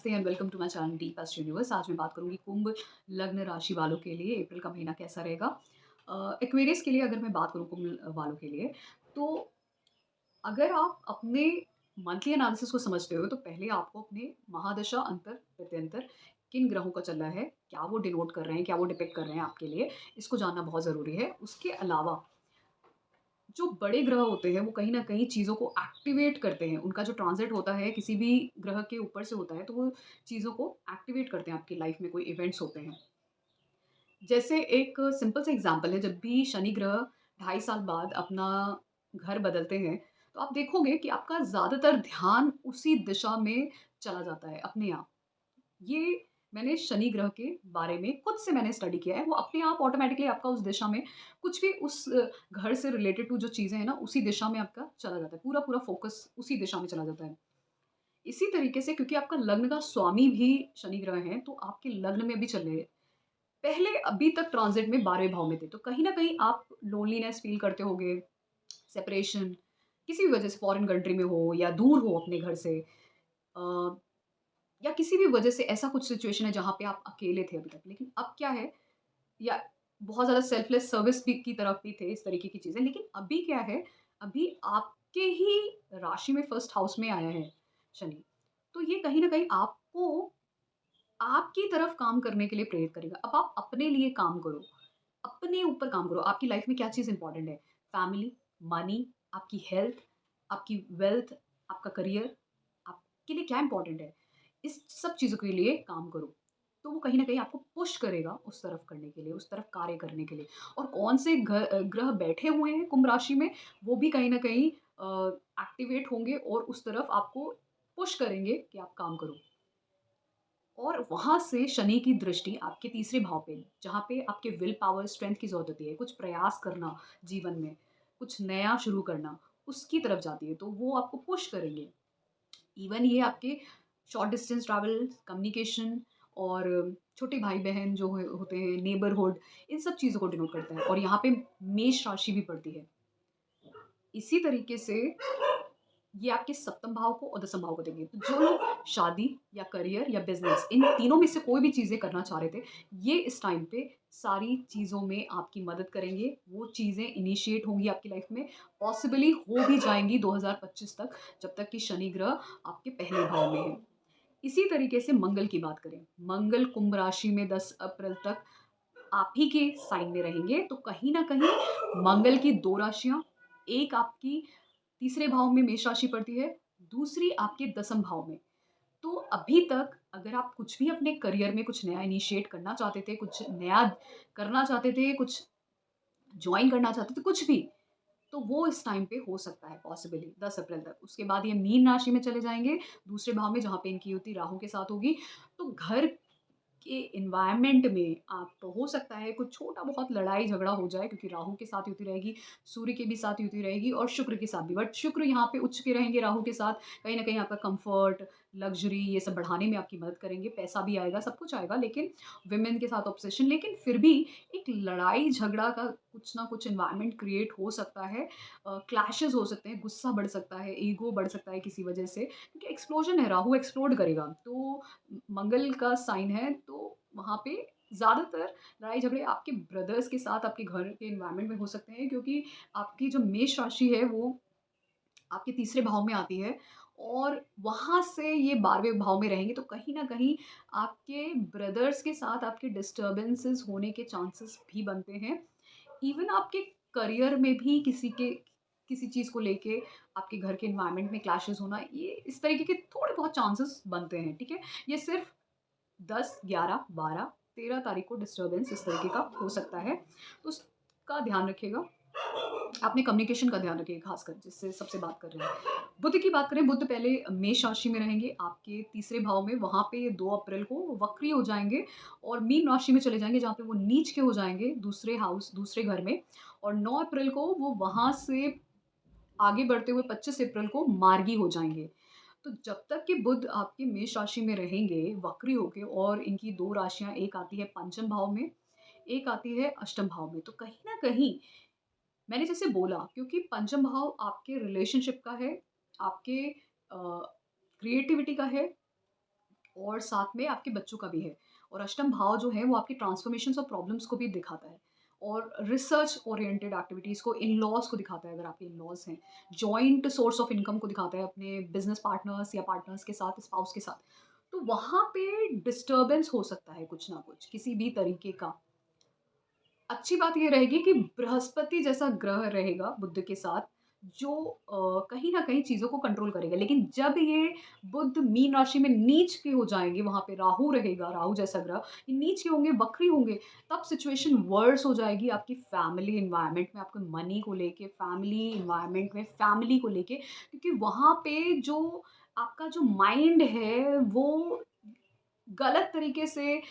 नमस्ते and welcome to my channel deepest universe. आज मैं बात करूँगी कुंभ लग्न राशि वालों के लिए अप्रैल का महीना कैसा रहेगा। एक्वेरियस के लिए अगर मैं बात करूँ कुंभ वालों के लिए, तो अगर आप अपने मंथली एनालिसिस को समझते हो तो पहले आपको अपने महादशा अंतर प्रत्यंतर किन ग्रहों का चल रहा है, क्या वो डिनोट कर रहे हैं, क्या वो डिपिक्ट कर रहे हैं आपके लिए, इसको जानना बहुत ज़रूरी है। उसके अलावा जो बड़े ग्रह होते हैं वो कहीं न कहीं चीज़ों को एक्टिवेट करते हैं। उनका जो ट्रांज़िट होता है किसी भी ग्रह के ऊपर से होता है, तो वो चीज़ों को एक्टिवेट करते हैं। आपकी लाइफ़ में कोई इवेंट्स होते हैं। जैसे एक सिंपल सा एग्ज़ाम्पल है, जब भी शनि ग्रह 2.5 साल बाद अपना घर बदलते हैं, तो आप देखोगे कि आपका ज़्यादातर ध्यान उसी दिशा में चला जाता है अपने आप। ये मैंने शनि ग्रह के बारे में खुद से मैंने स्टडी किया है। वो अपने आप ऑटोमैटिकली आपका उस दिशा में कुछ भी उस घर से रिलेटेड टू जो चीज़ें हैं ना, उसी दिशा में आपका चला जाता है। पूरा-पूरा फ़ोकस उसी दिशा में चला जाता है। इसी तरीके से क्योंकि आपका लग्न का स्वामी भी शनि ग्रह हैं, तो आपके लग्न में भी चल रहे हैं। पहले अभी तक ट्रांज़िट में 12वें भाव में थे, तो कहीं न कहीं आप लोनलीनेस फ़ील करते होंगे, सेपरेशन, किसी भी वजह से फ़ॉरेन कंट्री में हो या दूर हो अपने घर से। अ, या किसी भी वजह से ऐसा कुछ सिचुएशन है जहाँ पे आप अकेले थे अभी तक। लेकिन अब क्या है, या बहुत ज़्यादा सेल्फलेस सर्विस भी की तरफ भी थे, इस तरीके की चीज़ें। लेकिन अभी क्या है, अभी आपके ही राशि में फर्स्ट हाउस में आया है शनि। तो ये कहीं न कहीं आपको आपकी तरफ काम करने के लिए प्रेरित करेगा। अब आप अपने लिए काम करो, अपने ऊपर काम करो। आपकी लाइफ़ में क्या चीज़ इम्पोर्टेंट है? फैमिली, मनी, आपकी हेल्थ, आपकी वेल्थ, आपका करियर, आपके लिए क्या इम्पोर्टेंट है? इस सब चीज़ों के लिए काम करो। तो वो कहीं न कहीं आपको पुश करेगा उस तरफ करने के लिए, उस तरफ कार्य करने के लिए। और कौन से ग्रह बैठे हुए हैं कुंभ राशि में, वो भी कहीं न कहीं एक्टिवेट होंगे और उस तरफ आपको पुश करेंगे कि आप काम करो। और वहाँ से शनि की दृष्टि आपके तीसरे भाव पे, जहाँ पे आपके विल पावर, स्ट्रेंथ की ज़रूरत होती है, कुछ प्रयास करना जीवन में, कुछ नया शुरू करना, उसकी तरफ जाती है, तो वो आपको पुश करेंगे। इवन ये आपके शॉर्ट डिस्टेंस ट्रैवल, कम्युनिकेशन और छोटे भाई-बहन जो होते हैं, नेबरहुड, इन सब चीज़ों को डिनोट करता है और यहाँ पे मेष राशि भी पड़ती है। इसी तरीके से ये आपके सप्तम भाव को और दसम भाव को देंगे। तो जो लोग शादी या करियर या बिज़नेस इन तीनों में से कोई भी चीज़ें करना चाह रहे थे, ये इस टाइम पे सारी चीज़ों में आपकी मदद करेंगे। वो चीज़ें इनिशिएट होंगी आपकी लाइफ़ में, पॉसिबली हो भी जाएँगी 2025 तक, जब तक कि शनि ग्रह आपके पहले भाव में है। इसी तरीके से मंगल की बात करें, मंगल कुंभ राशि में 10 अप्रैल तक आप ही के साइन में रहेंगे, तो कहीं न कहीं मंगल की 2 राशियाँ, एक आपकी तीसरे भाव में मेष राशि पड़ती है, दूसरी आपके दसम भाव में। तो अभी तक अगर आप कुछ भी अपने करियर में कुछ नया इनिशिएट करना चाहते थे, कुछ नया करना चाहते थे, कुछ जॉइन करना चाहते थे, कुछ भी, तो वो इस टाइम पे हो सकता है पॉसिबली 10 अप्रैल तक। उसके बाद ये मीन राशि में चले जाएँगे, दूसरे भाव में जहाँ पे इनकी युति राहु के साथ होगी। तो घर के एनवायरनमेंट में आप तो हो सकता है कुछ छोटा-बहुत लड़ाई-झगड़ा हो जाए, क्योंकि राहु के साथ युति रहेगी, सूर्य के भी साथ युति रहेगी और शुक्र के साथ भी। बट शुक्र यहाँ पे उच्च के रहेंगे राहु के साथ, कहीं न कहीं आपका कम्फर्ट, लग्ज़री ये सब बढ़ाने में आपकी मदद करेंगे। पैसा भी आएगा, सब कुछ आएगा, लेकिन वुमेन के साथ ऑब्सेशन, लेकिन फिर भी एक लड़ाई-झगड़ा का कुछ ना कुछ एनवायरनमेंट क्रिएट हो सकता है। क्लैशेज़ हो सकते हैं, गुस्सा बढ़ सकता है, ईगो बढ़ सकता है किसी वजह से, क्योंकि एक्सप्लोजन है, राहु एक्सप्लोड करेगा। तो मंगल का साइन है, तो वहाँ पे ज़्यादातर लड़ाई-झगड़े आपके ब्रदर्स के साथ आपके घर के एनवायरनमेंट में हो सकते हैं, क्योंकि आपकी जो मेष राशि है वो आपके तीसरे भाव में आती है और वहाँ से ये 12वें भाव में रहेंगे, तो कहीं न कहीं आपके ब्रदर्स के साथ आपके डिस्टर्बेंसेस होने के चांसेस भी बनते हैं। इवन आपके करियर में भी किसी चीज़ को लेके आपके घर के एनवायरनमेंट में क्लैशेज़ होना, ये इस तरीके के थोड़े बहुत चांसेस बनते हैं, ठीक है? ये सिर्फ़ 10, 11, 12, 13 तारीख को डिस्टर्बेंस इस तरीके का हो सकता है, तो उसका ध्यान रखिएगा। अपने कम्युनिकेशन का ध्यान रखिए, खासकर जिससे सबसे बात कर रहे हैं। बुध की बात करें, बुध पहले मेष राशि में रहेंगे आपके तीसरे भाव में, वहाँ पे 2 अप्रैल को वो वक्री हो जाएँगे और मीन राशि में चले जाएँगे, जहाँ पे वो नीच के हो जाएँगे दूसरे घर में, और 9 अप्रैल को वो वहाँ से आगे बढ़ते हुए 25 अप्रैल को मार्गी हो जाएँगे। तो जब तक कि बुध आपके मेष राशि में रहेंगे वक्री होके, और इनकी 2 राशियाँ, एक आती है पंचम भाव में, एक आती है अष्टम भाव में, तो कहीं न कहीं मैंने जैसे बोला, क्योंकि पंचम भाव आपके रिलेशनशिप का है, आपके क्रिएटिविटी का है, और साथ में आपके बच्चों का भी है। और अष्टम भाव जो है वो आपकी ट्रांसफॉर्मेशंस और प्रॉब्लम्स को भी दिखाता है और रिसर्च ओरिएंटेड एक्टिविटीज़ को, इन-लॉज़ को दिखाता है अगर आपके इन-लॉज़ हैं। जॉइंट सोर्स ऑफ इनकम को दिखाता है अपने बिज़नेस पार्टनर्स या पार्टनर्स के साथ, स्पाउस के साथ। तो वहाँ पे डिस्टर्बेंस हो सकता है कुछ ना कुछ, किसी भी तरीके का। अच्छी बात ये रहेगी कि बृहस्पति जैसा ग्रह रहेगा बुध के साथ, जो कहीं न कहीं चीज़ों को कंट्रोल करेगा। लेकिन जब ये बुध मीन राशि में नीच के हो जाएँगे, वहाँ पे राहु रहेगा, राहु जैसा ग्रह, ये नीच के होंगे, वक्री होंगे, तब सिचुएशन वर्स हो जाएगी आपकी फैमिली एनवायरनमेंट में, आपके मनी को लेके, फैमिली एनवायरनमेंट में, फैमिली को लेके। क्योंकि वहाँ पे जो आपका जो माइंड है, वो गलत तरीके से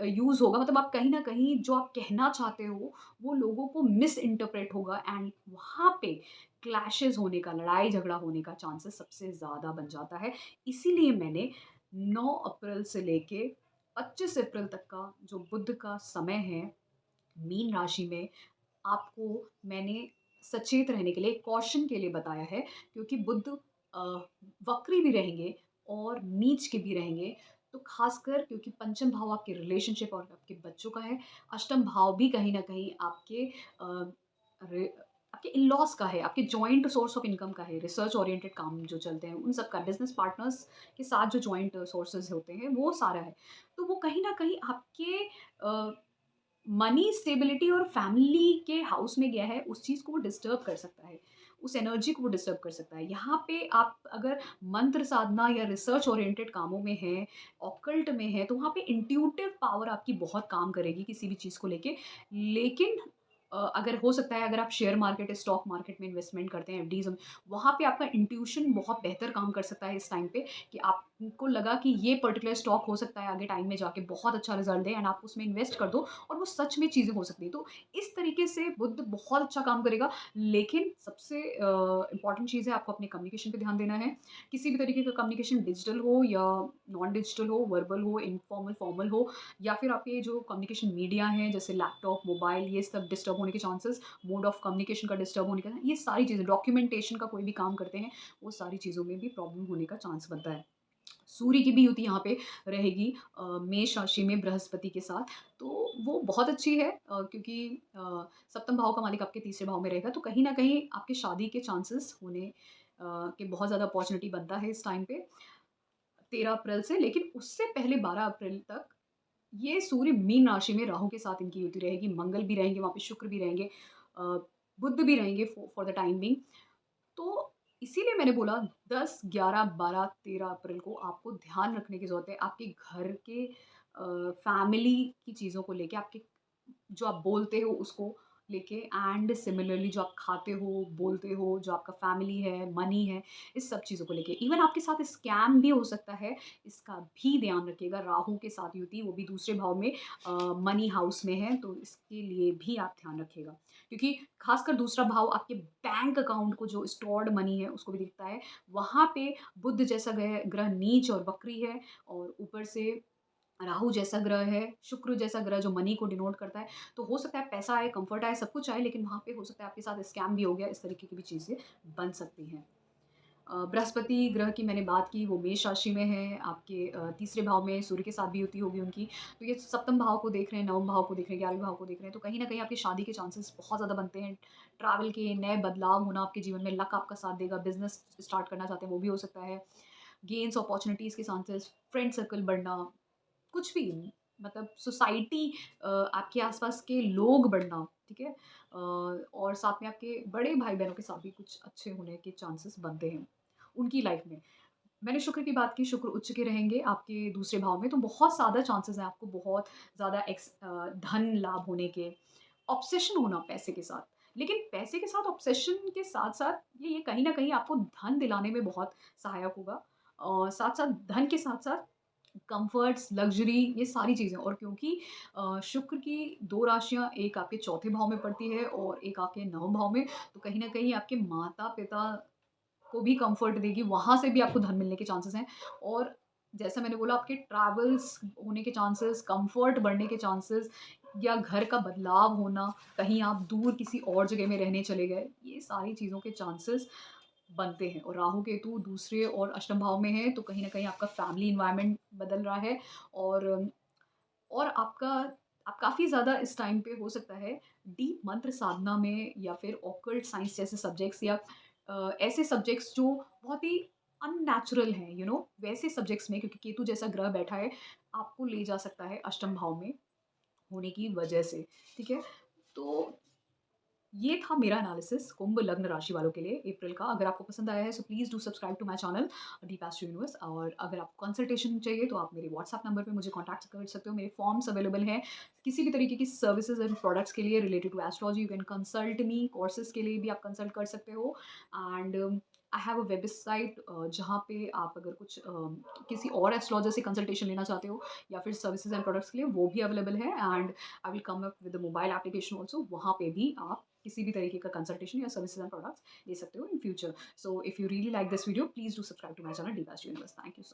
यूज़ होगा, मतलब आप कहीं न कहीं जो आप कहना चाहते हो, वो लोगों को मिस इंटरप्रेट होगा एंड वहाँ पे क्लैशेज़ होने का, लड़ाई-झगड़ा होने का चांसेस सबसे ज़्यादा बन जाता है। इसीलिए मैंने 9 अप्रैल से लेके 25 अप्रैल तक का जो बुध का समय है, मीन राशि में, आपको मैंने सचेत रहने के लिए, कॉशन के लिए बताया है, क्योंकि बुध अ, वक्री भी रहेंगे और नीच के भी रहेंगे। तो ख़ासकर क्योंकि पंचम भाव आपके रिलेशनशिप और आपके बच्चों का है, अष्टम भाव भी कहीं न कहीं आपके अ, रे आपके इन-लॉज़ का है, आपके जॉइंट सोर्स ऑफ इनकम का है, रिसर्च ओरिएंटेड काम जो चलते हैं, उन सब का, बिज़नेस पार्टनर्स के साथ जो जॉइंट सोर्सेज़ होते हैं, वो सारा है। तो वो कहीं न कहीं आपके अ मनी स्टेबिलिटी और फैमिली के हाउस में गया है, उस चीज़ को वो डिस्टर्ब कर सकता है। उस एनर्जी को वो डिस्टर्ब कर सकता है। यहाँ पे आप अगर मंत्र साधना या रिसर्च ओरिएंटेड कामों में हैं, ऑकल्ट में हैं, तो वहाँ पे इंट्यूटिव पावर आपकी बहुत काम करेगी किसी भी चीज़ को लेके। लेकिन अगर हो सकता है, अगर आप शेयर मार्केट, स्टॉक मार्केट में इन्वेस्टमेंट करते हैं, एफडीज़ में, वहाँ पे आपका इंट्यूशन बहुत बेहतर काम कर सकता है इस टाइम पे, कि आपको लगा कि ये पर्टिकुलर स्टॉक हो सकता है आगे टाइम में जाके बहुत अच्छा रिज़ल्ट दे एंड आप उसमें इन्वेस्ट कर दो और वो सच में चीज़ें हो सकती हैं। तो इस तरीके से बुध बहुत अच्छा काम करेगा, लेकिन सबसे इम्पोर्टेंट चीज़ है, आपको अपने कम्युनिकेशन पे ध्यान देना है। किसी भी तरीके का कम्युनिकेशन, डिजिटल हो या नॉन डिजिटल हो, वर्बल हो, इनफॉर्मल, फॉर्मल हो, या फिर आपके जो कम्युनिकेशन मीडिया हैं जैसे लैपटॉप, मोबाइल, ये सब डिस्टर्ब होने के चांसेस, मोड ऑफ कम्युनिकेशन का डिस्टर्ब होने का, ये सारी चीज़ें, डॉक्यूमेंटेशन का कोई भी काम करते हैं, वो सारी चीज़ों में भी प्रॉब्लम होने का चांस बनता है। सूर्य की भी युति यहाँ पे रहेगी मेष राशि में बृहस्पति के साथ, तो वो बहुत अच्छी है, क्योंकि सप्तम भाव का मालिक आपके तीसरे भाव में रहेगा, तो कहीं न कहीं आपकी शादी के चांसेस होने के बहुत ज़्यादा अपॉर्च्युनिटी बनता है इस टाइम पे, 13 अप्रैल से। लेकिन उससे पहले 12 अप्रैल तक ये सूर्य मीन राशि में राहु के साथ इनकी युति रहेगी, मंगल भी रहेंगे वहाँ पे, शुक्र भी रहेंगे, अ, बुध भी रहेंगे फॉर द टाइम बीइंग। तो इसीलिए मैंने बोला 10, 11, 12, 13 अप्रैल को आपको ध्यान रखने की ज़रूरत है। आपके घर के फैमिली की चीज़ों को लेके, आपके जो आप बोलते हो उसको लेके, एंड सिमिलरली जो आप खाते हो, बोलते हो, जो आपका फैमिली है, मनी है, इस सब चीज़ों को लेके। इवन आपके साथ स्कैम भी हो सकता है, इसका भी ध्यान रखिएगा। राहु के साथ युति, वो भी दूसरे भाव में मनी हाउस में है, तो इसके लिए भी आप ध्यान रखिएगा। क्योंकि खासकर दूसरा भाव आपके बैंक अकाउंट को, जो स्टोर्ड मनी है, उसको भी दिखता है। वहाँ पे बुध जैसा ग्रह ग्रह नीच और वक्री है, और ऊपर से राहु जैसा ग्रह है, शुक्र जैसा ग्रह जो मनी को डिनोट करता है। तो हो सकता है पैसा आए, कम्फर्ट आए, सब कुछ आए, लेकिन वहाँ पे हो सकता है आपके साथ स्कैम भी हो गया, इस तरीके की भी चीज़ें बन सकती हैं। बृहस्पति ग्रह की मैंने बात की, वो मेष राशि में है, आपके तीसरे भाव में सूर्य के साथ भी युति होगी उनकी। तो ये सप्तम भाव को देख रहे हैं, नवम भाव को देख रहे हैं, 11वें भाव को देख रहे हैं, तो कहीं न कहीं आपकी शादी के चांसेस बहुत ज़्यादा बनते हैं। ट्रैवल के नए बदलाव होना आपके जीवन में, लक आपका साथ देगा, बिज़नेस स्टार्ट करना चाहते हैं, वो भी हो सकता है। गेन्स अपॉर्च्युनिटीज़ के चांसेस, फ्रेंड सर्कल बढ़ना, कुछ भी, मतलब सोसाइटी, आपके आस-पास के लोग बढ़ना, ठीक है? और साथ में आपके बड़े भाई-बहनों के साथ भी कुछ अच्छे होने के चांसेस बनते हैं, उनकी लाइफ़ में। मैंने शुक्र की बात की, शुक्र उच्च के रहेंगे आपके दूसरे भाव में, तो बहुत ज़्यादा चांसेस हैं आपको बहुत ज़्यादा धन लाभ होने के, ऑब्सेशन होना पैसे के साथ। लेकिन पैसे के साथ ऑब्सेशन के साथ-साथ ये कहीं न कहीं आपको धन दिलाने में बहुत सहायक होगा। और साथ-साथ धन के साथ-साथ कम्फर्ट्स, लग्ज़री, ये सारी चीज़ें, और क्योंकि शुक्र की 2 राशियाँ, एक आपके चौथे भाव में पड़ती है और एक आपके नवम भाव में, तो कहीं न कहीं आपके माता-पिता को भी कम्फ़र्ट देगी, वहाँ से भी आपको धन मिलने के चांसेस हैं। और जैसा मैंने बोला, आपके ट्रैवल्स होने के चांसेस, कम्फ़र्ट बढ़ने के चांसेस, या घर का बदलाव होना, कहीं आप दूर किसी और जगह में रहने चले गए, ये सारी चीज़ों के चांसेस बनते हैं और राहु केतु दूसरे और अष्टम भाव में है, तो कहीं न कहीं आपका फैमिली एनवायरनमेंट बदल रहा है और और आप काफ़ी ज़्यादा इस टाइम पे हो सकता है डीप मंत्र साधना में या फिर ऑकल्ट साइंस जैसे सब्जेक्ट्स या ऐसे सब्जेक्ट्स जो बहुत ही अननेचुरल हैं, वैसे सब्जेक्ट्स में, क्योंकि केतु जैसा ग्रह बैठा है, आपको ले जा सकता है अष्टम भाव में होने की वजह से, ठीक है? तो ये था मेरा एनालिसिस कुंभ लग्न राशि वालों के लिए अप्रैल का। अगर आपको पसंद आया है so please do subscribe to my channel Deep Astro Universe. और अगर आपको कंसल्टेशन चाहिए तो आप मेरे व्हाट्सएप नंबर पे मुझे कॉन्टैक्ट कर सकते हो। मेरे फॉर्म्स अवेलेबल हैं किसी भी तरीके की सर्विसेज एंड प्रोडक्ट्स के लिए related to astrology. You can consult me, courses के लिए भी आप कंसल्ट कर सकते हो। And I have a website जहाँ पे आप अगर कुछ किसी और एस्ट्रोलॉजर से कंसल्टेशन लेना चाहते हो या फिर सर्विसेज एंड प्रोडक्ट्स के लिए, वो भी अवेलेबल है। And I will come up with mobile application also, वहाँ पे भी आप किसी भी तरीके का कंसल्टेशन या सर्विसेज एंड प्रोडक्ट्स ले सकते हो in future. So if you really like this video, please do subscribe to my channel Deep Astro Universe. Thank you.